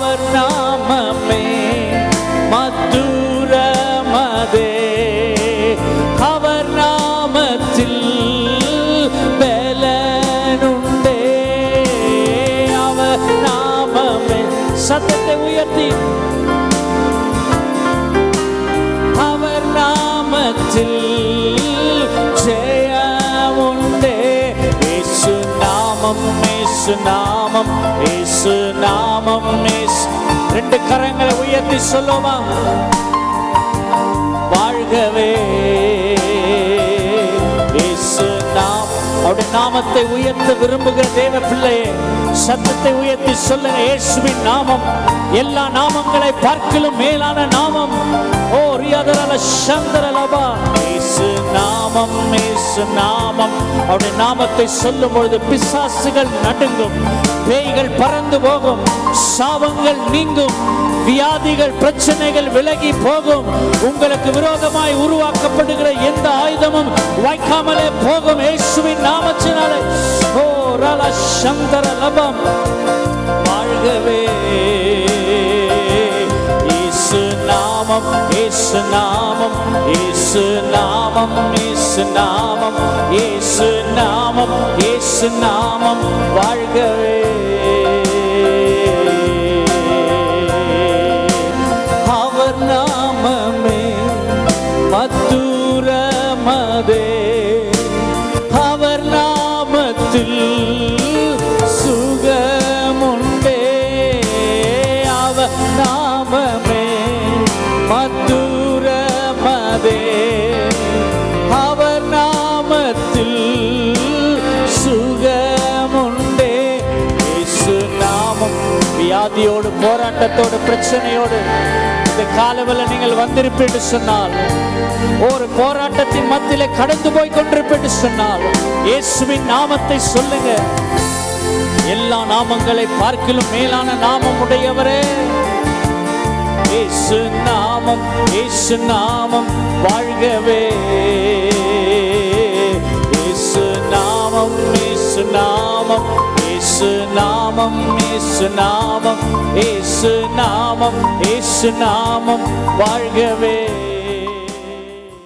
அவர் நாமமே மதுரமதே, அவர் நாமத்தில் பலனுண்டே. அவர் நாமமே, சத்தத்தை உயர்த்தி, அவர் நாமத்தில் ஜெயமுண்டே. இயேசு நாமம், இயேசு நாமம், இயேசு நாமம். ரெண்டு கரங்களை உயர்த்தி சொல்லுமா, வாழ்கவே இயேசு நாமம். அவருடைய நாமத்தை உயர்த்த விரும்புகிற தேவ பிள்ளையே, சத்தத்தை உயர்த்தி சொல்லுங்க, இயேசுவின் நாமம் எல்லா நாமங்களை பார்க்கிலும் மேலான நாமம். ஓ ரியாதரல சந்தரலபா, இயேசு நாமம், இயேசு நாமம். அவருடைய நாமத்தை சொல்லும் பொழுது பிசாசுகள் நடுங்கும், பேய்கள் பறந்து போகும், சாபங்கள் நீங்கும், வியாதிகள் பிரச்சனைகள் விலகி போகும். உங்களுக்கு விரோதமாய் உருவாக்கப்படுகிற எந்த ஆயுதமும் வாய்க்காமலே போகும் இயேசுவின் நாமத்தினாலே. ஓ ரல சந்தரலபம், வாழ்கவே இயேசு நாமம், இயேசு நாமம், இயேசு நாமம், இயேசு நாமம், இயேசு நாமம், இயேசு நாமம். வாழ்கவே அவர் நாமமே மதுரமதே, அவர் நாமத்தில் சுகமுண்டே. அவர் நாமமே மதுரமதே, அவர் நாமத்தில் சுகமுண்டே. இயேசு நாமம். வியாதியோடு, போராட்டத்தோடு, பிரச்சனையோடு இந்த காலவெளி நீங்கள் வந்திருப்பீர்கள் சொன்னால், ஒரு போராட்டத்தின் மத்தியிலே கடந்து போய் கொண்டிருப்பீர்கள் சொன்னால், இயேசுவின் நாமத்தை சொல்லுங்க. எல்லா நாமங்களை பார்க்கிலும் மேலான நாமம் உடையவரே இயேசு நாமம், இயேசு நாமம். வாழ்கவே இயேசு நாமம், இயேசு நாமம், இயேசு நாமம், இயேசு நாமம், இயேசு நாமம், இயேசு நாமம். வாழ்கவே